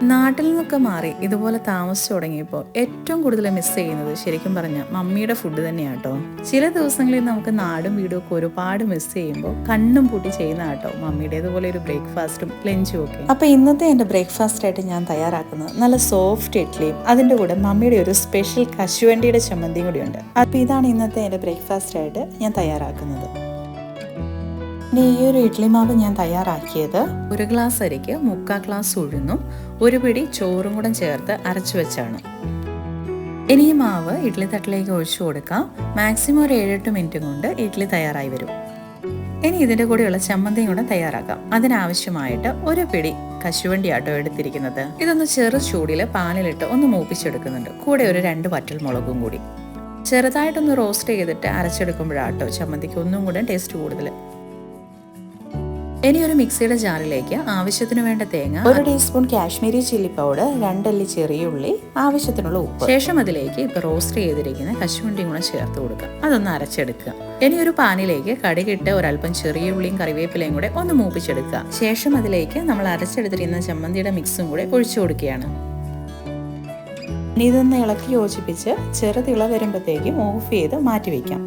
നാട്ടിൽ നിന്നൊക്കെ മാറി ഇതുപോലെ താമസിച്ചു തുടങ്ങിയപ്പോൾ ഏറ്റവും കൂടുതൽ മിസ് ചെയ്യുന്നത് ശരിക്കും പറഞ്ഞാൽ മമ്മിയുടെ ഫുഡ് തന്നെയാണ് കേട്ടോ. ചില ദിവസങ്ങളിൽ നമുക്ക് നാടും വീടും ഒക്കെ ഒരുപാട് മിസ് ചെയ്യുമ്പോൾ കണ്ണും പൂട്ടി ചെയ്യുന്ന കേട്ടോ മമ്മിയുടേതുപോലെ ഒരു ബ്രേക്ക്ഫാസ്റ്റും ലഞ്ചും ഒക്കെ. അപ്പോൾ ഇന്നത്തെ എൻ്റെ ബ്രേക്ക്ഫാസ്റ്റ് ആയിട്ട് ഞാൻ തയ്യാറാക്കുന്നത് നല്ല സോഫ്റ്റ് ഇഡ്ഡലിയും അതിൻ്റെ കൂടെ മമ്മിയുടെ ഒരു സ്പെഷ്യൽ കശുവണ്ടിയുടെ ചമ്മന്തിയും കൂടിയുണ്ട്. അപ്പോൾ ഇതാണ് ഇന്നത്തെ എൻ്റെ ബ്രേക്ക്ഫാസ്റ്റ് ആയിട്ട് ഞാൻ തയ്യാറാക്കുന്നത്. ഈ ഒരു ഇഡ്ഡലി മാവ് ഞാൻ തയ്യാറാക്കിയത് 1 ഗ്ലാസ് അരിക്ക് 3/4 ഗ്ലാസ് ഉഴുന്നും 1 പിടി ചോറും കൂടെ ചേർത്ത് അരച്ചു വെച്ചാണ്. ഇനി ഈ മാവ് ഇഡ്ഡലി തട്ടിലേക്ക് ഒഴിച്ചു കൊടുക്കാം. മാക്സിമം ഒരു 7-8 മിനിറ്റ് കൊണ്ട് ഇഡ്ഡലി തയ്യാറായി വരും. ഇനി ഇതിൻ്റെ കൂടെയുള്ള ചമ്മന്തിയും കൂടെ തയ്യാറാക്കാം. അതിനാവശ്യമായിട്ട് 1 പിടി കശുവണ്ടി ആട്ടോ എടുത്തിരിക്കുന്നത്. ഇതൊന്ന് ചെറു ചൂടിൽ പാലിലിട്ട് ഒന്ന് മൂപ്പിച്ചെടുക്കുന്നുണ്ട്. കൂടെ ഒരു 2 വറ്റൽമുളകും കൂടി ചെറുതായിട്ടൊന്ന് റോസ്റ്റ് ചെയ്തിട്ട് അരച്ചെടുക്കുമ്പോഴാട്ടോ ചമ്മന്തിക്ക് ഒന്നും കൂടെ ടേസ്റ്റ് കൂടുതൽ. ഇനി ഒരു മിക്സിയുടെ ജാറിലേക്ക് ആവശ്യത്തിന് വേണ്ട തേങ്ങ, 1 ടീസ്പൂൺ കാശ്മീരി ചില്ലി പൗഡർ, 2 അല്ലി ചെറിയ ഉള്ളി, ആവശ്യത്തിനുള്ള ഉപ്പ്, ശേഷം അതിലേക്ക് ഇപ്പൊ റോസ്റ്റ് ചെയ്തിരിക്കുന്ന കശുവണ്ടിയും കൂടെ ചേർത്ത് കൊടുക്കുക. അതൊന്ന് അരച്ചെടുക്കുക. ഇനി ഒരു പാനിലേക്ക് കടുകിട്ട് ഒരല്പം ചെറിയ ഉള്ളിയും കറിവേപ്പിലയും കൂടെ ഒന്ന് മൂപ്പിച്ചെടുക്കുക. ശേഷം അതിലേക്ക് നമ്മൾ അരച്ചെടുത്തിരിക്കുന്ന ചമ്മന്തിയുടെ മിക്സും കൂടെ ഒഴിച്ചു കൊടുക്കുകയാണ്. ഇനി ഇതൊന്ന് ഇളക്കി യോജിപ്പിച്ച് ചെറുതിള വരുമ്പോഴത്തേക്കും ഓഫ് ചെയ്ത് മാറ്റി വയ്ക്കാം.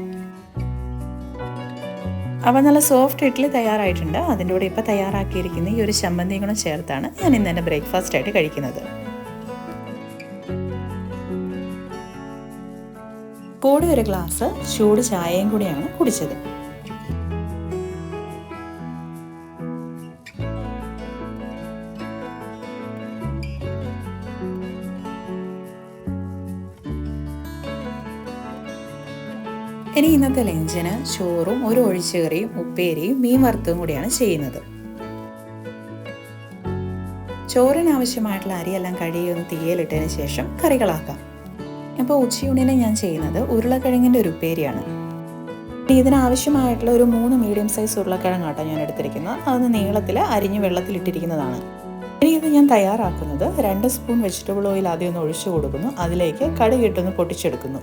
അപ്പോൾ നല്ല സോഫ്റ്റ് ഇഡ്ഡലി തയ്യാറായിട്ടുണ്ട്. അതിൻ്റെ കൂടെ ഇപ്പോൾ തയ്യാറാക്കിയിരിക്കുന്ന ഈ ഒരു ചമ്മന്തിയും കൂടെ ചേർത്താണ് ഞാൻ ഇന്ന് എൻ്റെ ബ്രേക്ക്ഫാസ്റ്റ് ആയിട്ട് കഴിക്കുന്നത്. കൂടെ 1 ഗ്ലാസ് ചൂട് ചായയും കൂടിയാണ് കുടിച്ചത്. ഇനി ഇന്നത്തെ ലഞ്ചിന് ചോറും 1 ഒഴിച്ചുകറിയും ഉപ്പേരിയും മീൻ വറുത്തതും കൂടിയാണ് ചെയ്യുന്നത്. ചോറിനാവശ്യമായിട്ടുള്ള അരിയെല്ലാം കഴുകി ഒന്ന് തീയലിട്ടതിന് ശേഷം കറികളാക്കാം. ഇപ്പോൾ ഉച്ചയൂണിന് ഞാൻ ചെയ്യുന്നത് ഉരുളക്കിഴങ്ങിൻ്റെ ഒരു ഉപ്പേരിയാണ്. ഇതിനാവശ്യമായിട്ടുള്ള ഒരു 3 മീഡിയം സൈസ് ഉരുളക്കിഴങ്ങാട്ടോ ഞാൻ എടുത്തിരിക്കുന്നത്. അതൊന്ന് നീളത്തിൽ അരിഞ്ഞ് വെള്ളത്തിലിട്ടിരിക്കുന്നതാണ്. ഇനി ഇത് ഞാൻ തയ്യാറാക്കുന്നത് 2 സ്പൂൺ വെജിറ്റബിൾ ഓയിൽ ആദ്യം ഒന്ന് ഒഴിച്ചു കൊടുക്കുന്നു. അതിലേക്ക് കടുകിട്ടൊന്ന് പൊട്ടിച്ചെടുക്കുന്നു.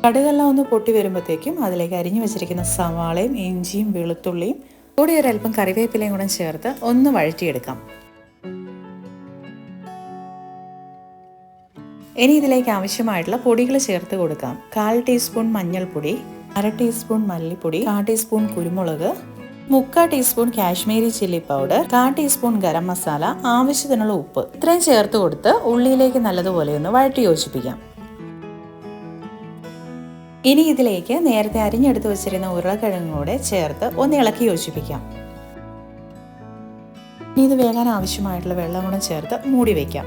കടുകെല്ലാം ഒന്ന് പൊട്ടി വരുമ്പോഴത്തേക്കും അതിലേക്ക് അരിഞ്ഞു വെച്ചിരിക്കുന്ന സവാളയും ഇഞ്ചിയും വെളുത്തുള്ളിയും കൂടി ഒരല്പം കറിവേപ്പിലയും കൂടെ ചേർത്ത് ഒന്ന് വഴറ്റിയെടുക്കാം. ഇനി ഇതിലേക്ക് ആവശ്യമായിട്ടുള്ള പൊടികൾ ചേർത്ത് കൊടുക്കാം. 1/4 ടീസ്പൂൺ മഞ്ഞൾപ്പൊടി, 1/2 ടീസ്പൂൺ മല്ലിപ്പൊടി, 1/4 ടീസ്പൂൺ കുരുമുളക്, 3/4 teaspoon Kashmiri chilli powder, 1/4 teaspoon garam masala, ആവശ്യത്തിനുള്ള ഉപ്പ് ഇത്രയും ചേർത്ത് കൊടുത്ത് ഉള്ളിയിലേക്ക് നല്ലതുപോലെ ഒന്ന് വഴറ്റി യോജിപ്പിക്കാം. ഇനി ഇതിലേക്ക് നേരത്തെ അരിഞ്ഞെടുത്ത് വെച്ചിരുന്ന ഉരുളക്കിഴങ്ങൂടെ ചേർത്ത് ഒന്ന് ഇളക്കി യോജിപ്പിക്കാം. ഇനി ഇത് വേകാൻ ആവശ്യമായിട്ടുള്ള വെള്ളം കൂടെ ചേർത്ത് മൂടി വയ്ക്കാം.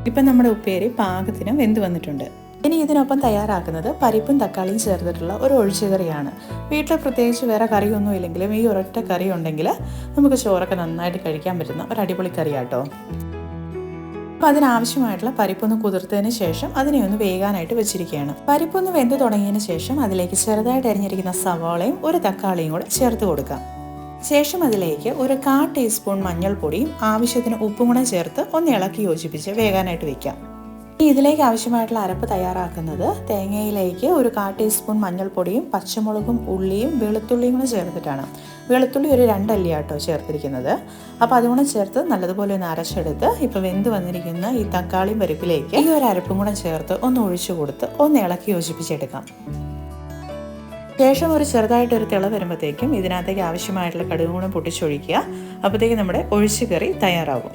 ഇപ്പം നമ്മുടെ ഉപ്പേരി പാകത്തിന് വെന്ത് വന്നിട്ടുണ്ട്. ഇനി ഇതിനൊപ്പം തയ്യാറാക്കുന്നത് പരിപ്പും തക്കാളിയും ചേർത്തിട്ടുള്ള ഒരു ഒഴിച്ചുകറിയാണ്. വീട്ടിൽ പ്രത്യേകിച്ച് വേറെ കറിയൊന്നും ഇല്ലെങ്കിലും ഈ ഒരൊറ്റ കറി ഉണ്ടെങ്കിൽ നമുക്ക് ചോറൊക്കെ നന്നായിട്ട് കഴിക്കാൻ പറ്റുന്ന ഒരു അടിപൊളി കറിയാട്ടോ. അപ്പോൾ അതിനാവശ്യമായിട്ടുള്ള പരിപ്പൊന്ന് കുതിർത്തതിന് ശേഷം അതിനെ ഒന്ന് വേകാനായിട്ട് വെച്ചിരിക്കുകയാണ്. പരിപ്പൊന്ന് വെന്ത് തുടങ്ങിയതിന് ശേഷം അതിലേക്ക് ചെറുതായിട്ട് അരിഞ്ഞിരിക്കുന്ന സവാളയും 1 തക്കാളിയും കൂടെ ചേർത്ത് കൊടുക്കാം. ശേഷം അതിലേക്ക് ഒരു 1/4 ടീസ്പൂൺ മഞ്ഞൾപ്പൊടിയും ആവശ്യത്തിന് ഉപ്പും കൂടെ ചേർത്ത് ഒന്ന് ഇളക്കി യോജിപ്പിച്ച് വേകാനായിട്ട് വെക്കാം. ഇതിലേക്ക് ആവശ്യമായിട്ടുള്ള അരപ്പ് തയ്യാറാക്കുന്നത് തേങ്ങയിലേക്ക് ഒരു 1/4 ടീസ്പൂൺ മഞ്ഞൾപ്പൊടിയും പച്ചമുളകും ഉള്ളിയും വെളുത്തുള്ളിയും കൂടെ ചേർത്തിട്ടാണ്. വെളുത്തുള്ളി ഒരു 2 അല്ലിയാട്ടോ ചേർത്തിരിക്കുന്നത്. അപ്പോൾ അതുകൂടെ ചേർത്ത് നല്ലതുപോലെ ഒന്ന് അരച്ചെടുത്ത് ഇപ്പോൾ വെന്ത് വന്നിരിക്കുന്ന ഈ തക്കാളിയും പരിപ്പിലേക്ക് ഈ ഒരു അരപ്പും കൂടെ ചേർത്ത് ഒന്ന് ഒഴിച്ചു കൊടുത്ത് ഒന്ന് ഇളക്കി യോജിപ്പിച്ചെടുക്കാം. ശേഷം ഒരു ചെറുതായിട്ടൊരു തിള വരുമ്പോഴത്തേക്കും ഇതിനകത്തേക്ക് ആവശ്യമായിട്ടുള്ള കടുകും കൂടെ പൊട്ടിച്ചൊഴിക്കുക. അപ്പോഴത്തേക്കും നമ്മുടെ ഒഴിച്ചുകറി തയ്യാറാകും.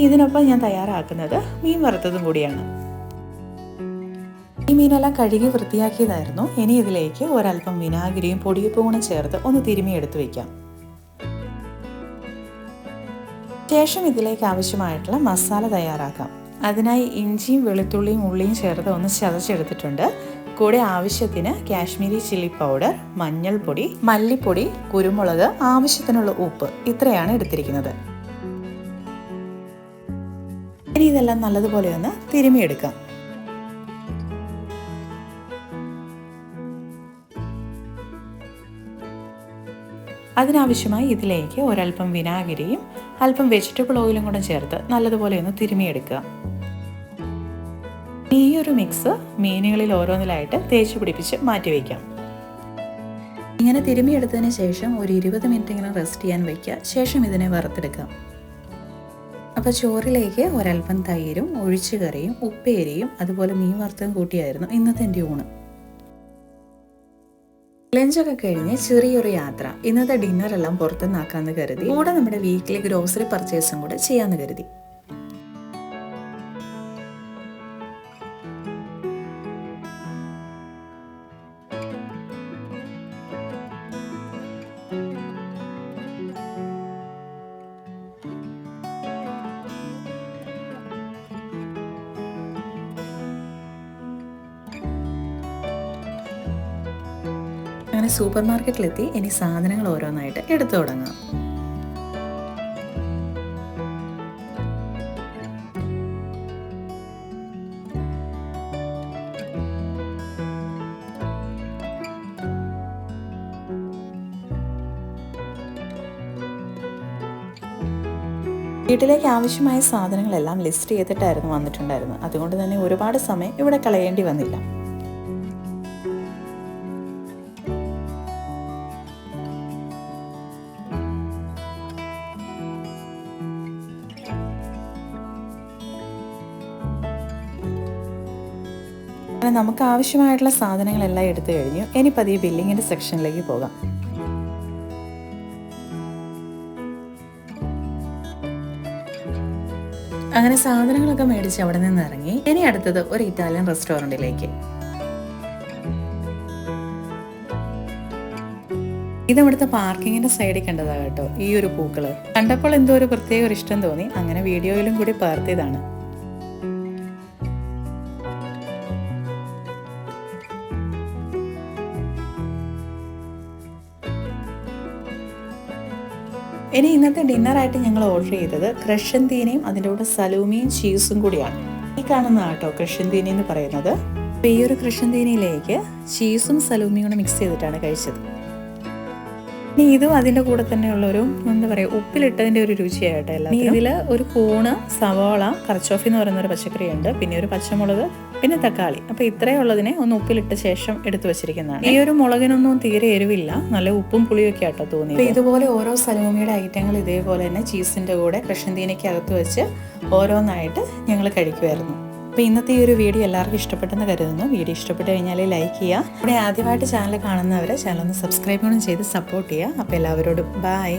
ഇതിനൊപ്പം ഞാൻ തയ്യാറാക്കുന്നത് മീൻ വറുത്തതും കൂടിയാണ്. ഈ മീനെല്ലാം കഴുകി വൃത്തിയാക്കിയതായിരുന്നു. ഇനി ഇതിലേക്ക് ഒരല്പം വിനാഗിരിയും പൊടിയുപ്പും കൂടെ ചേർത്ത് ഒന്ന് തിരുമ്മി എടുത്ത് വയ്ക്കാം. ശേഷം ഇതിലേക്ക് ആവശ്യമായിട്ടുള്ള മസാല തയ്യാറാക്കാം. അതിനായി ഇഞ്ചിയും വെളുത്തുള്ളിയും ഉള്ളിയും ചേർത്ത് ഒന്ന് ചതച്ചെടുത്തിട്ടുണ്ട്. കൂടെ ആവശ്യത്തിന് കാശ്മീരി ചില്ലി പൗഡർ, മഞ്ഞൾപ്പൊടി, മല്ലിപ്പൊടി, കുരുമുളക്, ആവശ്യത്തിനുള്ള ഉപ്പ് ഇത്രയാണ് എടുത്തിരിക്കുന്നത്. ഇനി ഇതെല്ലാം നല്ലതുപോലെ ഒന്ന് തിരുമ്മിയെടുക്കാം. അതിനാവശ്യമായി ഇതിലേക്ക് ഒരല്പം വിനാഗിരിയും അല്പം വെജിറ്റബിൾ ഓയിലും കൂടെ ചേർത്ത് നല്ലതുപോലെ ഒന്ന് തിരുമ്മിയെടുക്കുക. ഈ ഒരു മിക്സ് മീനുകളിൽ ഓരോന്നിലായിട്ട് തേച്ച് പിടിപ്പിച്ച് മാറ്റി വയ്ക്കാം. ഇങ്ങനെ തിരുമ്മിയെടുത്തതിന് ശേഷം ഒരു 20 മിനിറ്റ് ഇങ്ങനെ റെസ്റ്റ് ചെയ്യാൻ വയ്ക്കുക. ശേഷം ഇതിനെ വറുത്തെടുക്കാം. അപ്പോൾ ചോറിലേക്ക് ഒരൽപ്പം തൈരും ഒഴിച്ചുകറിയും ഉപ്പേരിയും അതുപോലെ മീൻ വറുത്തതും കൂട്ടിയായിരുന്നു ഇന്നത്തെ എൻ്റെ ഊണ്. ലഞ്ചൊക്കെ കഴിഞ്ഞ് ചെറിയൊരു യാത്ര. ഇന്നത്തെ ഡിന്നറെല്ലാം പുറത്തുനിന്നാക്കാമെന്ന് കരുതി. കൂടെ നമ്മുടെ വീക്കിലി ഗ്രോസറി പർച്ചേസും കൂടെ ചെയ്യാമെന്ന് കരുതി. അങ്ങനെ സൂപ്പർ മാർക്കറ്റിലെത്തി. ഇനി സാധനങ്ങൾ ഓരോന്നായിട്ട് എടുത്തു തുടങ്ങാം. വീട്ടിലേക്ക് ആവശ്യമായ സാധനങ്ങളെല്ലാം ലിസ്റ്റ് ചെയ്തിട്ടായിരുന്നു വന്നിട്ടുണ്ടായിരുന്നത്. അതുകൊണ്ട് തന്നെ ഒരുപാട് സമയം ഇവിടെ കളയേണ്ടി വന്നില്ല. അങ്ങനെ നമുക്ക് ആവശ്യമായിട്ടുള്ള സാധനങ്ങളെല്ലാം എടുത്തു കഴിഞ്ഞു. ഇനി പതിയെ ബില്ലിങ്ങിൻ്റെ സെക്ഷനിലേക്ക് പോകാം. അങ്ങനെ സാധനങ്ങളൊക്കെ മേടിച്ച് അവിടെ നിന്ന് ഇറങ്ങി. ഇനി അടുത്തത് ഒരു ഇറ്റാലിയൻ റെസ്റ്റോറൻറ്റിലേക്ക്. ഇതവിടുത്തെ പാർക്കിങ്ങിന്റെ സൈഡിൽ കണ്ടതാണ് കേട്ടോ ഈ ഒരു പൂക്കള്. കണ്ടപ്പോൾ എന്തോ ഒരു പ്രത്യേക ഒരു ഇഷ്ടം തോന്നി. അങ്ങനെ വീഡിയോയിലും കൂടി പകർത്തിയതാണ്. ഇനി ഇന്നത്തെ ഡിന്നറായിട്ട് ഞങ്ങൾ ഓർഡർ ചെയ്തത് ക്രഷന്തീനയും അതിൻ്റെ കൂടെ സലൂമിയും ചീസും കൂടിയാണ്. ഈ കാണുന്ന കേട്ടോ ക്രഷന്തീനി എന്ന് പറയുന്നത്. അപ്പോൾ ഈ ഒരു ക്രഷന്തീനിയിലേക്ക് ചീസും സലൂമിയും കൂടെ മിക്സ് ചെയ്തിട്ടാണ് കഴിച്ചത്. ഇനി ഇതും അതിൻ്റെ കൂടെ തന്നെയുള്ളൊരു എന്താ പറയുക ഉപ്പിലിട്ടതിൻ്റെ ഒരു രുചിയായിട്ട് എല്ലാം. ഇതിൽ ഒരു കൂണ്, സവാള, കർച്ചോഫി എന്ന് പറയുന്നൊരു പച്ചക്കറിയുണ്ട്, പിന്നെ ഒരു പച്ചമുളക്, പിന്നെ തക്കാളി. അപ്പോൾ ഇത്രയുള്ളതിനെ ഒന്ന് ഉപ്പിലിട്ട ശേഷം എടുത്തു വെച്ചിരിക്കുന്നതാണ്. ഈ ഒരു മുളകിനൊന്നും തീരെ എരിവില്ല, നല്ല ഉപ്പും പുളിയൊക്കെ ആട്ടോ തോന്നി. അപ്പോൾ ഇതുപോലെ ഓരോ സലൂമിയുടെ ഐറ്റങ്ങൾ ഇതേപോലെ തന്നെ ചീസിൻ്റെ കൂടെ ക്രഷന്തീനയ്ക്ക് അകത്ത് വെച്ച് ഓരോന്നായിട്ട് ഞങ്ങൾ കഴിക്കുമായിരുന്നു. അപ്പോൾ ഇന്നത്തെ ഈ ഒരു വീഡിയോ എല്ലാവർക്കും ഇഷ്ടപ്പെട്ടെന്ന് കരുതുന്നു. വീഡിയോ ഇഷ്ടപ്പെട്ട് കഴിഞ്ഞാൽ ലൈക്ക് ചെയ്യുക. ഇവിടെ ആദ്യമായിട്ട് ചാനൽ കാണുന്നവരെ ചാനൽ ഒന്ന് സബ്സ്ക്രൈബ് ചെയ്ത് സപ്പോർട്ട് ചെയ്യുക. അപ്പോൾ എല്ലാവരോടും ബൈ.